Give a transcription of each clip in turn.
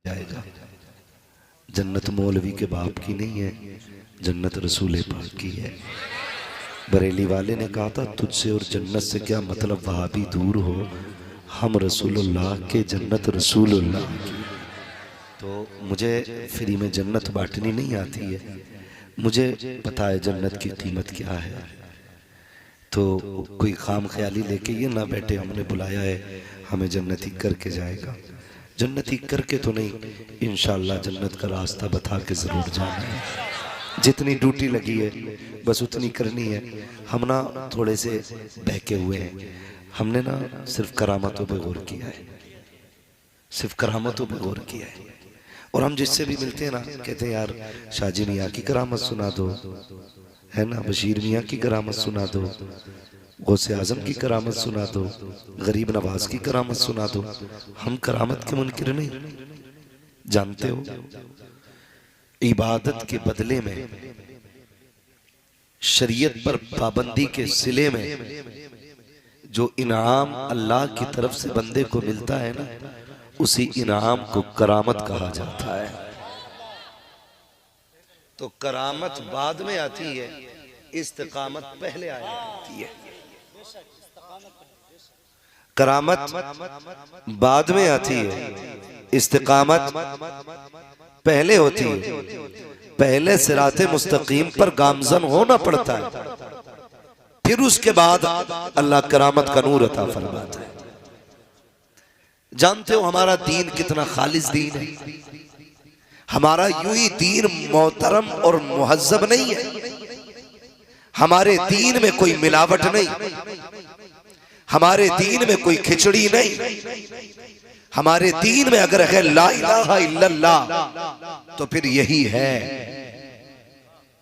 जाएगा। जन्नत मौलवी के बाप की नहीं है, जन्नत रसूल पाक की है। बरेली वाले ने कहा था तुझसे और जन्नत से क्या मतलब, वहाँ भी दूर हो, हम रसूलुल्लाह के, जन्नत रसूलुल्लाह की। तो मुझे फ्री में जन्नत बांटनी नहीं आती है, मुझे पता है जन्नत की कीमत क्या है। तो कोई खाम ख्याली लेके ये ना बैठे हमने बुलाया है हमें जन्नती करके जाएगा। जन्नती करके तो नहीं, इंशाअल्लाह जन्नत का रास्ता बता के ज़रूर जाना है। जितनी ड्यूटी लगी है बस उतनी करनी है। हम ना थोड़े से बहके हुए हैं, हमने ना सिर्फ करामतों पे गौर किया है, सिर्फ करामतों पे गौर किया है। और हम जिससे भी मिलते हैं ना कहते हैं यार शाहजी मियाँ की करामत सुना दो, है ना, बशीर मियाँ की करामत सुना दो, गौसे आजम की करामत सुना दो, गरीब नवाज की करामत सुना दो। हम करामत के मुनकिर नहीं। जानते हो इबादत के बदले में, शरीयत पर पाबंदी के सिले में जो इनाम अल्लाह की तरफ से बंदे को मिलता है ना, उसी इनाम को करामत कहा जाता है। तो करामत बाद में आती है, इस्तिकामत पहले आती है। करामत बाद में आती है, इस्तिकामत पहले होती है। पहले सिराते मुस्तकीम पर गामजन होना पड़ता है, फिर उसके बाद अल्लाह करामत का नूर अता फरमाता है। जानते हो हमारा दीन कितना खालिस दीन है। हमारा यूं ही दीन मोहतरम और मुहज्जब नहीं है। हमारे दीन में कोई मिलावट नहीं, हमारे दीन में कोई खिचड़ी नहीं। हमारे दीन में अगर है ला इलाहा इल्लल्लाह तो फिर यही है।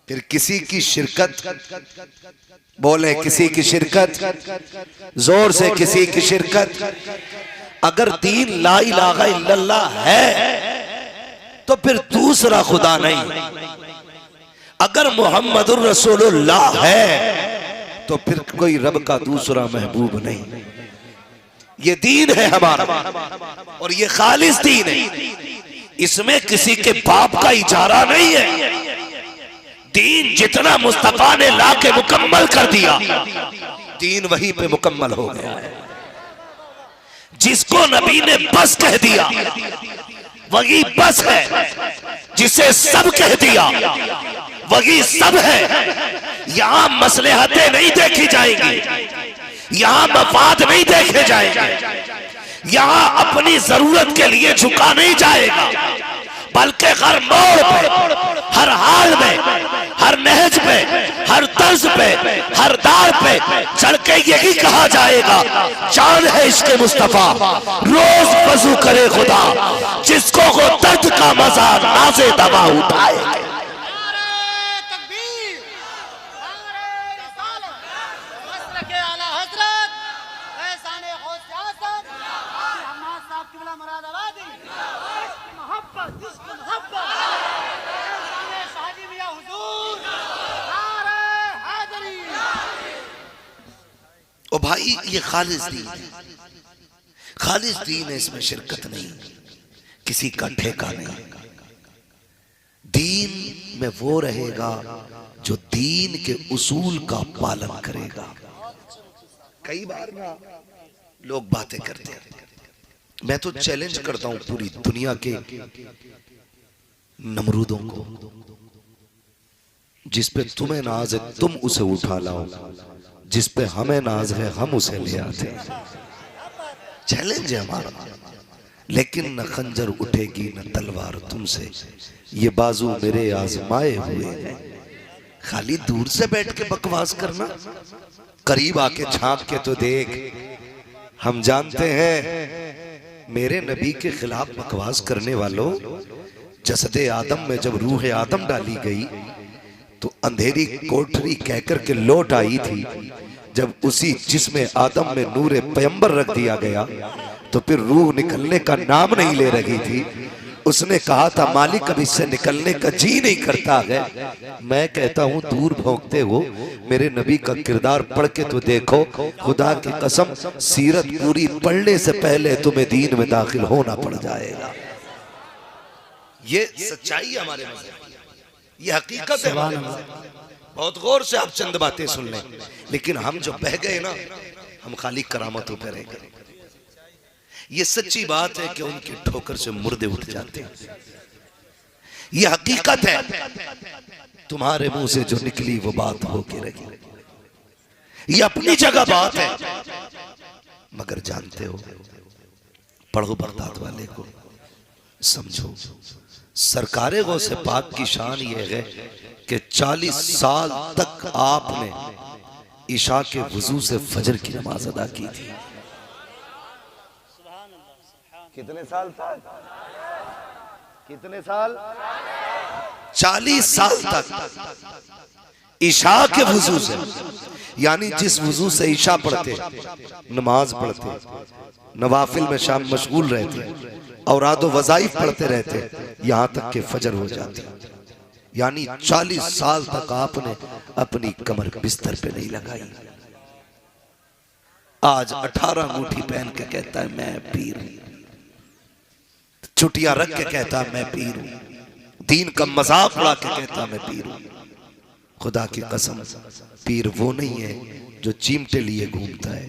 फिर किसी की शिरकत, बोले किसी की शिरकत, जोर से किसी की शिरकत, अगर दीन ला इलाहा इल्लल्लाह है तो फिर दूसरा खुदा नहीं। अगर मोहम्मदुर रसूलुल्लाह है तो फिर कोई रब का दूसरा महबूब नहीं। ये दीन है हमारा और ये खालिस दीन है। इसमें किसी के बाप का इजारा नहीं है। दीन जितना मुस्तफा ने ला के मुकम्मल कर दिया, दीन वहीं पे मुकम्मल हो गया है। जिसको नबी ने बस कह दिया वही बस है, जिसे सब कह दिया वही सब है। यहां मसलहतें नहीं देखी जाएंगी, यहां मफाद नहीं देखे जाएंगे, यहां अपनी जरूरत के लिए झुका नहीं जाएगा, बल्कि हर मोड़ पे, हर हाल में, हर नहज पे, हर तर्ज पे, हर दार पे चढ़ के यही कहा जाएगा जान है इसके मुस्तफा, रोज वजू करे खुदा, जिसको वो दर्द का मजा नाज़े दवा उठाए। ओ भाई ये खालिस दीन है, खालिस दीन है, इसमें शिरकत नहीं, किसी का ठेका नहीं। दीन में वो रहेगा जो दीन के उसूल का पालन करेगा। कई बार ना लोग बातें करते हैं, मैं तो चैलेंज करता हूं पूरी दुनिया के नमरूदों को, जिस पे तुम्हें नाज है तुम उसे उठा लाओ, जिस पे हमें नाज है हम उसे ले आते। चैलेंज है हमारा। लेकिन न खंजर उठेगी न तलवार तुमसे, ये बाजू मेरे आजमाए हुए हैं। खाली दूर से बैठ के बकवास करना, करीब आके झांक के तो देख। हम जानते हैं मेरे नबी के खिलाफ बकवास करने वालों, जसदे आदम में जब रूह आदम डाली गई तो अंधेरी कोठरी कहकर के लौट आई थी। जब उसी जिसमें आदम में नूरे पैगंबर रख दिया गया तो फिर रूह निकलने का नाम नहीं ले रही थी। उसने कहा था मालिक अब इससे निकलने का जी नहीं करता है। मैं कहता हूं दूर भौंकते हो, मेरे नबी का किरदार पढ़ के तो देखो। खुदा की कसम सीरत पूरी पढ़ने से पहले तुम्हें दीन में दाखिल होना पड़ जाएगा। ये सच्चाई है हमारे मजहब की, ये हकीकत है हमारे मजहब की। बहुत गौर से आप चंद बातें सुन लें, लेकिन हम जो बह गए ना, हम खाली करामतों पे रह गए। ये सच्ची बात है कि उनकी ठोकर से मुर्दे उठ जाते हैं, ये हकीकत है। तुम्हारे मुंह से जो निकली वो बात होके रही, ये अपनी जगह बात है। मगर जानते हो, पढ़ो बगदाद वाले को, समझो, सरकारे गौसे पाक की शान ये है कि 40 साल तक आपने इशा के वजू से फजर की नमाज अदा की थी। कितने साल तक? कितने साल? 40 साल तक इशा के वजू से, यानी जिस वजू से इशा पढ़ते, नमाज पढ़ते, नवाफिल में शाम मशगूल रहते, औराद व वज़ाइफ पढ़ते रहते, यहां तक के फजर हो जाती। यानी 40 साल तक आपने अपनी कमर बिस्तर पे नहीं लगाई। आज 18 अंगूठी पहन के कहता है मैं पीर हूं, चुटिया रख के कहता है मैं पीर हूं, दीन का मजाक उड़ा के कहता मैं पीर हूं। खुदा की कसम, पीर वो नहीं है जो चिमटे लिए घूमता है,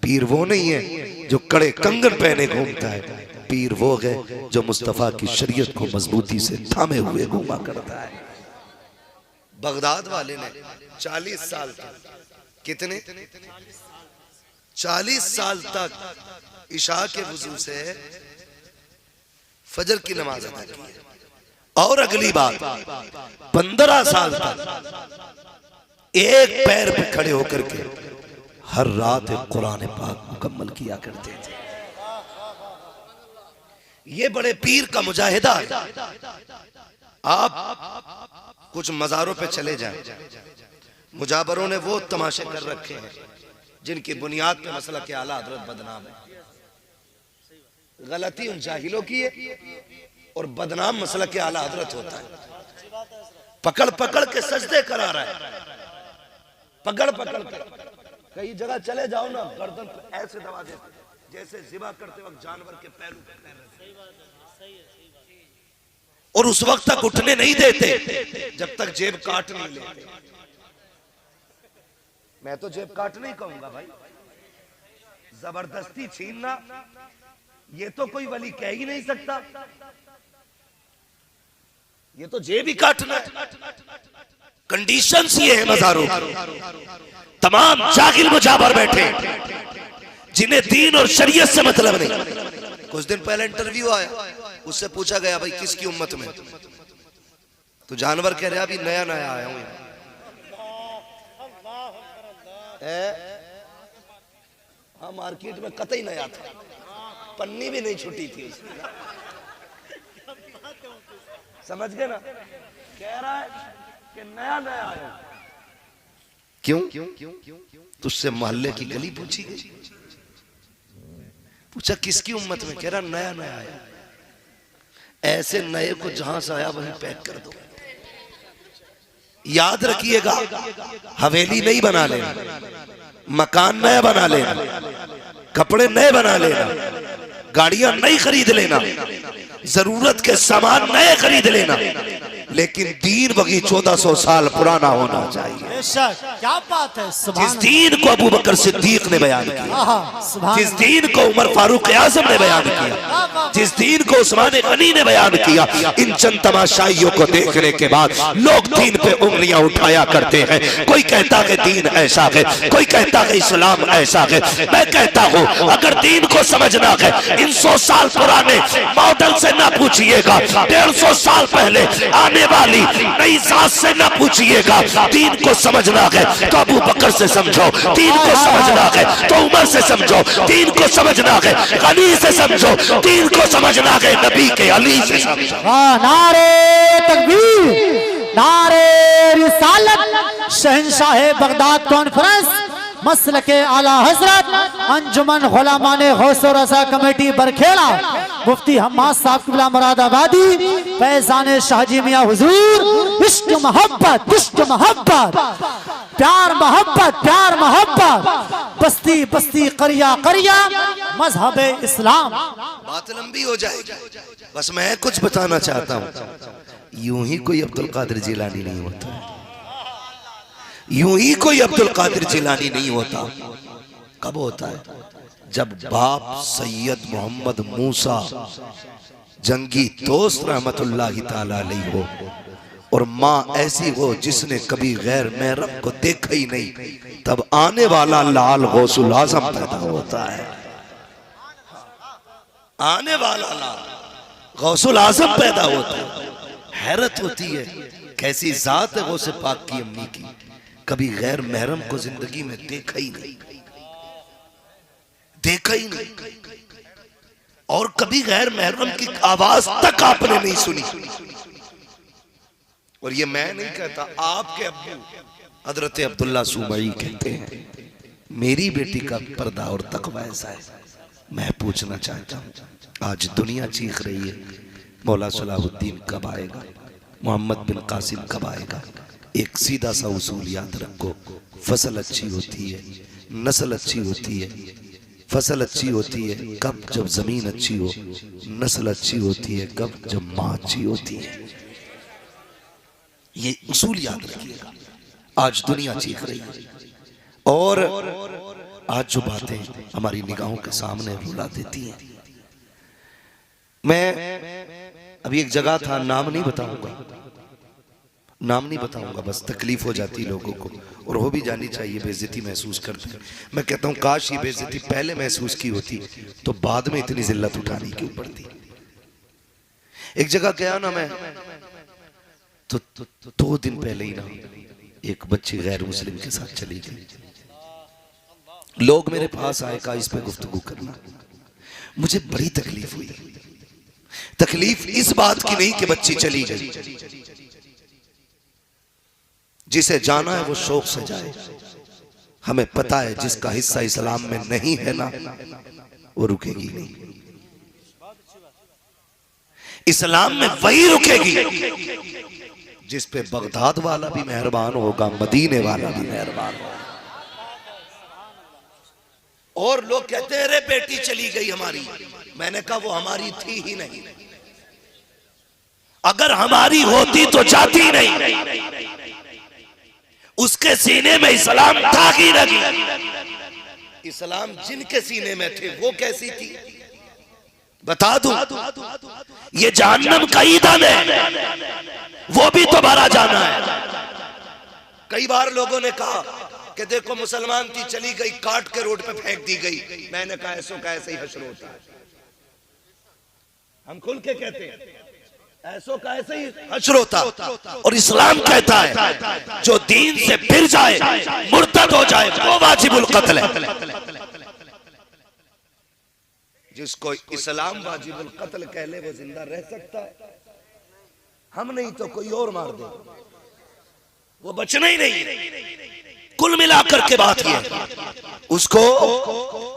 पीर वो नहीं है जो कड़े कंगन पहने घूमता है, पीर वो है जो मुस्तफा की शरीयत को मजबूती से थामे हुए घूमा करता है। बगदाद वाले ने 40 साल तक, कितने? 40 साल तक इशा के वजू से फजर की नमाज अदा की। और अगली बात, 15 साल तक एक पैर पे खड़े होकर के हर रात कुरान पाक मुकम्मल किया करते थे। ये बड़े पीर का मुजाहिदा है। आप कुछ मज़ारों पे चले जाएं, मुजाबरों ने वो तमाशे कर रखे हैं जिनकी बुनियाद पे मसला के आला हजरत बदनाम है। गलती उन जाहिलों की है और बदनाम मसला के आला हजरत होता है। पकड़ पकड़ के सजदे करा रहा है, पकड़ पकड़ कर। कई जगह चले जाओ ना, गर्दन ऐसे दबा देते जैसे ज़िबा करते वक्त जानवर के पैरों पे पैर, और उस वक्त तक उठने नहीं देते जब तक जेब काट नहीं लेते। मैं तो जेब काट नहीं कहूंगा भाई, जबरदस्ती छीनना ये तो कोई वली कह ही नहीं सकता, ये तो जेब ही काटना है। कंडीशंस ये है मज़ारों की। तमाम जाहिल मुजाबर बैठे जिन्हें दीन और शरीयत से मतलब नहीं। कुछ दिन पहले इंटरव्यू आया, उससे पूछा गया भाई किसकी उम्मत में, तो जानवर कह रहा अभी नया नया आया हूं। हाँ, मार्केट में कतई नया था, पन्नी भी नहीं छुटी थी उसकी। समझ गए ना? कह रहा है कि नया नया आया। क्यों? तुझसे मोहल्ले की गली पूछी गई, पूछा किसकी उम्मत में, कह रहा नया नया आया। ऐसे नए को जहां से आया वहीं पैक कर दो। याद रखिएगा, हवेली नहीं बना लेना, मकान नया बना लेना, कपड़े नए बना लेना, गाड़ियां नई खरीद लेना, जरूरत के सामान नए खरीद लेना, लेकिन दीन वही 1400 साल पुराना होना चाहिए। क्या बात है। जिस दीन को अबू बकर सिद्दीक ने बयान किया, जिस दीन को उमर फारूक आजम ने बयान किया, जिस दीन को उस्मान गनी ने बयान किया, इन चंद तमाशाइयों को देखने के बाद लोग दीन पे उंगलियां उठाया करते हैं। कोई कहता है दीन ऐसा है, कोई कहता है इस्लाम ऐसा है। मैं कहता हूँ अगर दीन को समझना है, इन 100 साल पुराने मॉडल से ना पूछिएगा, 150 साल पहले आने वाली नई जात से ना पूछिएगा। दीन को समझना है तो अबू बकर से समझो, दीन को समझना है तो उमर से समझो, दीन को समझना है गनी से समझो, दीन को समझना है नबी के अली से समझो। नारे तकबीर, नारे रिसालत, शहंशाह बगदाद कॉन्फ्रेंस, मसल के आला हजरत अंजुमन गुलामाने गौसो रजा कमेटी बरखेड़ा, मुफ्ती हम्माद साहब किबला मुरादाबादी, फैजान शाहजी मियां हुजूर। इश्क मोहब्बत, इश्क मोहब्बत, प्यार मोहब्बत, प्यार मोहब्बत, बस्ती बस्ती करिया करिया, मजहब इस्लाम। बात लंबी हो जाएगी, बस मैं कुछ बताना चाहता हूं। यूं ही कोई अब्दुल कादिर जिलानी नहीं होता, यूं ही कोई अब्दुल कादिर जिलानी नहीं होता। कब होता है? जब बाप सैयद मोहम्मद मूसा जंगी दोस्त रहमतुल्लाहि ताला अलैहि हो और माँ ऐसी हो जिसने कभी गैर महरम को देखा ही नहीं, तब आने वाला लाल गौसुल आजम पैदा होता है। आने वाला लाल गौसुल आजम पैदा होता है। हैरत होती है कैसी जात है गौसे पाक की अम्मी की, कभी गैर महरम को जिंदगी में देखा ही नहीं, देखा ही नहीं, और कभी गैर महरम की आवाज तक आपने नहीं सुनी। और ये मैं नहीं कहता, आपके अब्बू हजरत अब्दुल्ला सुमई कहते हैं मेरी बेटी का पर्दा और तकवा ऐसा है। मैं पूछना चाहता हूं, आज दुनिया चीख रही है मौला सलाहुद्दीन कब आएगा, मोहम्मद बिन कासिम कब आएगा। एक सीधा सा उसूल याद रखो, फसल अच्छी होती है, नस्ल अच्छी होती है, फसल अच्छी होती है कब? जब जमीन अच्छी हो। नस्ल अच्छी होती है कब? जब माँ अच्छी होती है। ये उसूल याद रखिएगा। आज दुनिया चीख रही है और आज जो बातें हमारी निगाहों के सामने रुला देती हैं। मैं अभी एक जगह था, नाम नहीं बताऊंगा, नाम नहीं बताऊंगा, बस तकलीफ हो जाती लोगों को और हो भी जानी चाहिए, बेइज्जती महसूस करते हैं। मैं कहता हूं काश ये बेइज्जती पहले महसूस की होती तो बाद में इतनी जिल्लत उठानी क्यों पड़ती। एक जगह गया ना मैं, तो 2 दिन पहले ही ना एक बच्ची गैर मुस्लिम के साथ चली गई। लोग मेरे पास आए, कहा इस पे गुफ्तगू करना। मुझे बड़ी तकलीफ हुई। तकलीफ इस बात की नहीं कि बच्ची चली गई, जिसे जाना है वो शौक से जाए। हमें पता है जिसका हिस्सा इस्लाम में नहीं है ना, वो रुकेगी नहीं। इस्लाम में वही रुकेगी जिस पे बगदाद वाला भी मेहरबान होगा, मदीने वाला भी मेहरबान होगा। और लोग कहते हैं अरे बेटी चली गई हमारी। मैंने कहा वो हमारी थी ही नहीं, अगर हमारी होती तो जाती नहीं। उसके सीने में इस्लाम था कि नहीं? इस्लाम जिनके सीने में थे वो कैसी थी बता दूं? ये जहन्नम का ईंधन है, वो भी तुम्हारा जाना है। कई बार लोगों ने कहा कि देखो मुसलमान थी चली गई, काट के रोड पे फेंक दी गई। मैंने कहा ऐसो का ऐसे ही हश्र होता है। हम खुल के कहते हैं ऐसो का ऐसे ही हश्र होता। और इस्लाम कहता है जो दीन से फिर जाए, मुर्तद हो जाए, वो वाजिबुल कत्ल है। जिसको इस्लाम वाजिबुल कत्ल कह ले वो जिंदा रह सकता है, हम नहीं तो कोई और मार दे, वो बचना ही नहीं। कुल मिलाकर के बात ये उसको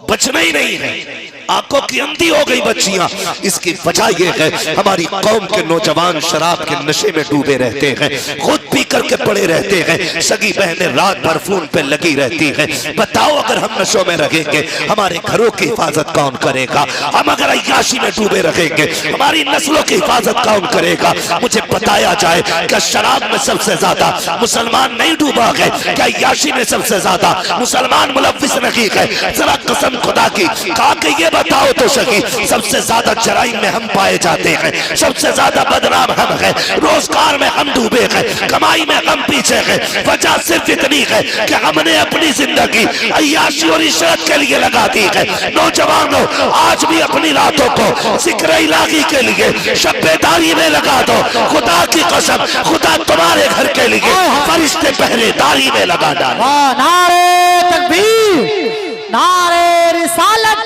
बचना ही नहीं है। आंखों की अंधी हो गई बच्चियां, इसकी वजह यह है हमारी कौम के नौजवान शराब के नशे में डूबे रहते हैं, खुद पी करके पड़े रहते हैं, सगी बहनें रात भर फोन पे लगी रहती हैं। बताओ अगर हम नशों में रहेंगे हमारे घरों की हिफाजत कौन करेगा? हम अगर अय्याशी में डूबे रहेंगे हमारी नस्लों की हिफाजत कौन करेगा? मुझे बताया जाए क्या शराब में सबसे ज्यादा मुसलमान नहीं डूबा है? क्या अय्याशी में सबसे ज्यादा मुसलमान मुलव्विस नहीं है? जरा कसम खुदा की कहा कि ये बताओ तो सही, सबसे ज्यादा जराइम में हम पाए जाते हैं, सबसे ज्यादा बदनाम हम हैं, रोजगार में हम डूबे हैं, कमाई में हम पीछे हैं। वजह सिर्फ इतनी है कि हमने अपनी जिंदगी अय्याशी और इशरत के लिए लगा दी है। नौजवानों आज भी अपनी रातों को जिक्र इलाही के लिए शब्बेदारी में लगा दो। खुदा की कसम खुदा तुम्हारे घर के लिए फरिश्ते पहरेदारी में लगा डाले। नारे तकबीर, नारे रिसालत,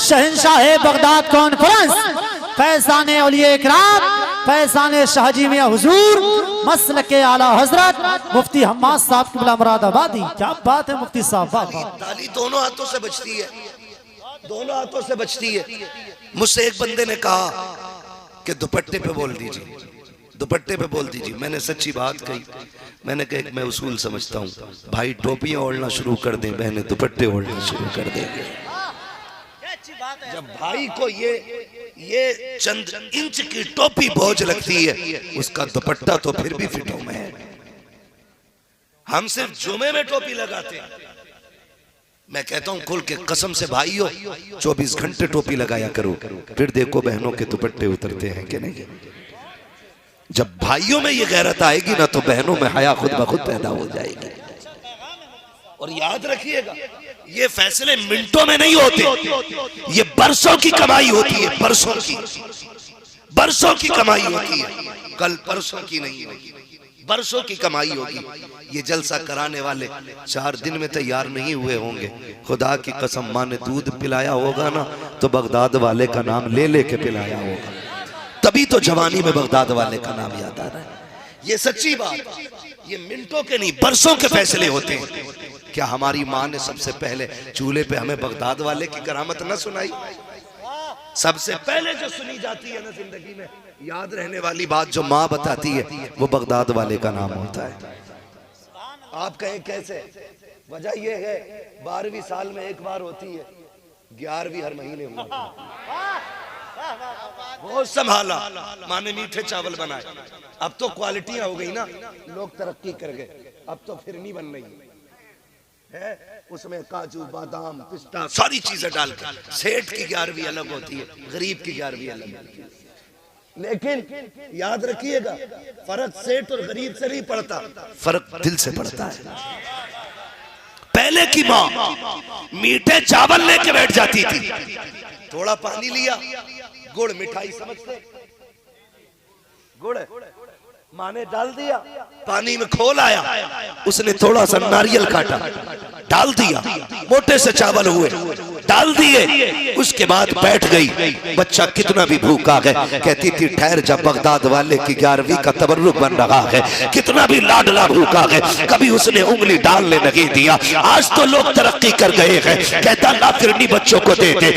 शहंशाह बगदाद कॉन्फ्रेंस, फैज़ाने औलिया इकराम, फैज़ाने शाहजी मियां हुजूर, मसलके आला हजरत मुफ्ती हम्माद साहब क़िबला मुरादाबादी। क्या बात है मुफ्ती साहब, ताली दोनों हाथों से बचती है, दोनों हाथों से बचती है। मुझसे एक बंदे ने कहा कि दुपट्टे पे बोल दीजिए, दुपट्टे पे बोल दीजिए। मैंने सच्ची बात कही, मैंने कहा मैं उसूल समझता हूँ, भाई टोपियां ओढ़ना शुरू कर दें, बहनें दुपट्टे ओढ़ना शुरू कर देंगे। जब भाई को ये चंद इंच की टोपी बोझ लगती है, उसका दुपट्टा तो फिर भी फिटों में है। हम सिर्फ जुमे में टोपी लगाते हैं। मैं कहता हूं खुल के कसम से भाइयों, 24 घंटे टोपी लगाया करो, फिर देखो बहनों के दुपट्टे उतरते हैं कि नहीं। जब भाइयों में ये गैरत आएगी ना, तो बहनों में हया खुद ब खुद पैदा हो जाएगी। और याद रखिएगा, ये फैसले मिनटों में नहीं होते, ये बरसों की कमाई होती है, बरसों की कमाई होती है। कल परसों की नहीं होगी, बरसों की कमाई होगी। ये जलसा कराने वाले 4 दिन में तैयार नहीं हुए होंगे। खुदा की कसम, माँ ने दूध पिलाया होगा ना, तो बगदाद वाले का नाम ले लेके पिलाया होगा, तभी तो जवानी में बगदाद वाले का नाम याद आ रहा है। ये सच्ची बात, ये मिनटों के नहीं बरसों के फैसले होते हैं। क्या हमारी माँ ने सबसे पहले चूल्हे पे हमें बगदाद वाले की करामत न सुनाई? सबसे पहले जो सुनी जाती है ना जिंदगी में, याद रहने वाली बात जो माँ बताती है, वो बगदाद वाले का नाम होता है। आप कहें कैसे? वजह ये है, 12वीं साल में एक बार होती है, 11वीं हर महीने हुआ। बहुत संभाला, माँ ने मीठे चावल बनाए। अब तो क्वालिटियां हो गई ना, लोग तरक्की कर गए, अब तो फिरनी बन रही है, उसमें काजू बादाम पिस्ता सारी चीजें डाल के। सेठ की 11वीं अलग होती है, गरीब की 11वीं अलग होती है। लेकिन याद रखिएगा, फर्क सेठ और गरीब से नहीं पड़ता, फर्क दिल से पड़ता है। पहले की माँ मीठे चावल लेके बैठ जाती थी, थोड़ा पानी लिया, गुड़ मिठाई समझते, गुड़ माँ ने डाल दिया, पानी में खोल आया, उसने थोड़ा सा नारियल काटा, डाल दिया, मोटे से चावल हुए, डाल दिए, उसके बाद बैठ गई। बच्चा कितना भी भूखा है, कहती थी ठहर जा, बगदाद वाले की 11वीं का तबर्रुक बन रहा है। कितना भी लाडला भूखा है, कभी उसने उंगली डालने नहीं दिया। आज तो लोग तरक्की कर गए हैं, कहता ला फिरनी बच्चों को दे दे,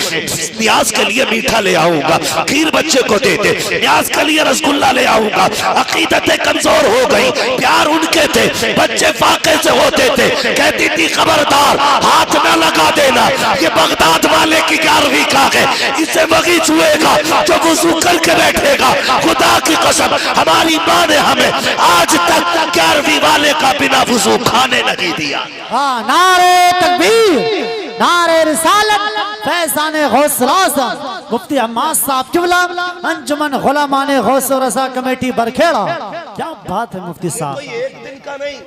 न्याज के लिए मीठा ले आऊंगा, खीर बच्चे को दे दे, न्याज के लिए रसगुल्ला ले आऊंगा। अकीदतें कमजोर हो गई, प्यार उनके थे, बच्चे फाके से होते थे। कहती थी खबरदार हाथ न लगा देना, ये बगदाद वाले की 11वीं का है, इसे वही छुएगा जो वुजू करके बैठेगा। खुदा की कसम, हमारी माँ ने हमें आज तक 11वीं वाले का बिना वुजू खाने नहीं दिया। हाँ, नारे तकबीर, नारे रिसालत, फैज़ाने गौसुल आज़म मुफ्ती अम्मास साहब किबला, अंजुमन गुलामाने गौस और रज़ा कमेटी बरखेड़ा। क्या बात है मुफ्ती साहब, कोई एक दिन का नहीं,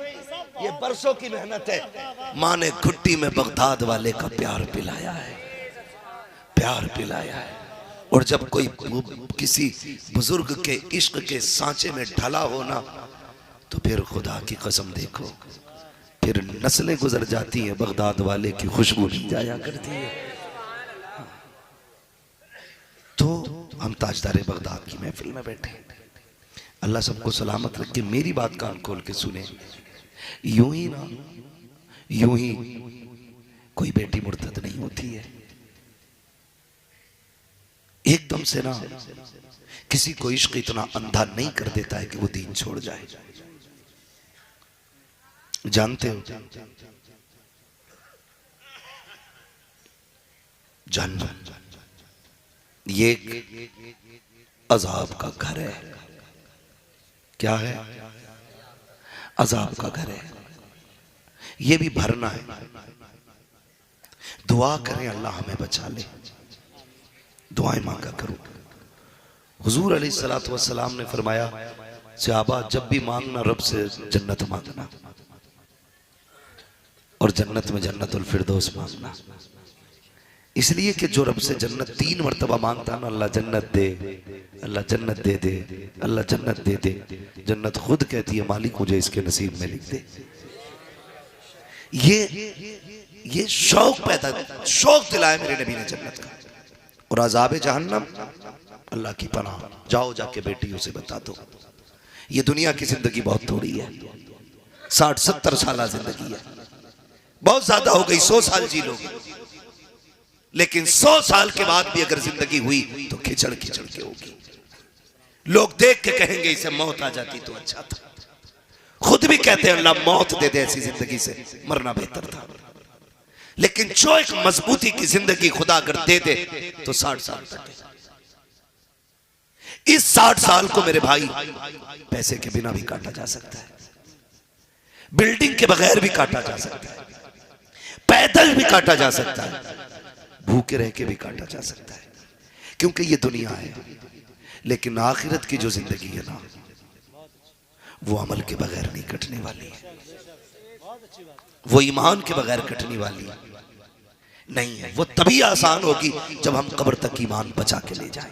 ये बरसों की मेहनत है। माँ ने घुट्टी में बगदाद वाले का प्यार पिलाया है, प्यार पिलाया है। और जब कोई किसी बुजुर्ग के इश्क के सांचे में ढला हो ना, तो फिर खुदा की कसम देखो, फिर नस्लें गुजर जाती हैं, बगदाद वाले की खुशबू नहीं जाया करती है। तो हम ताजदारे बगदाद की महफिल में बैठे, अल्लाह सबको सलामत रखे। मेरी बात कान खोल के सुने, यूं ही ना, यूं ही कोई बेटी मुर्तद नहीं होती है। एकदम से ना किसी को इश्क इतना अंधा नहीं कर देता है कि वो दीन छोड़ जाए। जानते हो, जन्नत ये अजाब का घर है। क्या है? अजाब का घर है। ये भी भरना है। दुआ करें अल्लाह हमें बचा ले, दुआएं मांगा करो। हुजूर अलैहिस्सलातु वस्सलाम ने फरमाया, सहाबा जब भी मांगना रब से जन्नत मांगना, और जन्नत में जन्नतुल फिरदौस मांगना। इसलिए कि जो रब से जन्नत 3 मरतबा मांगता ना, अल्लाह जन्नत दे, अल्लाह जन्नत दे दे, अल्लाह जन्नत दे दे, जन्नत खुद कहती है मालिक मुझे इसके नसीब में लिख दे। ये शौक पैदा, शौक दिलाया मेरे नबी ने जन्नत का। और अज़ाब जहन्नम, अल्लाह की पनाह, जाओ जाके बेटियों से बता दो, ये दुनिया की जिंदगी बहुत थोड़ी है, 60-70 साल जिंदगी है, बहुत ज्यादा हो गई, 100 साल जी लोगे, लेकिन 100 साल के बाद भी अगर जिंदगी हुई तो खिचड़ खिचड़ के होगी। लोग देख के कहेंगे इसे मौत आ जाती तो अच्छा था। खुद भी कहते हैं अल्लाह मौत दे दे, ऐसी जिंदगी से मरना बेहतर था। लेकिन जो एक मजबूती की जिंदगी खुदा अगर दे दे तो 60 साल तक है। इस 60 साल को मेरे भाई पैसे के बिना भी काटा जा सकता है, बिल्डिंग के बगैर भी काटा जा सकता है, पैदल भी काटा जा सकता है, भूखे रह के भी काटा जा सकता है, क्योंकि ये दुनिया है। लेकिन आखिरत की जो जिंदगी है ना, वो अमल के बगैर नहीं कटने वाली है, वो ईमान के बगैर कटने वाली नहीं है। वो तभी आसान होगी जब हम कब्र तक ईमान बचा के ले जाएं।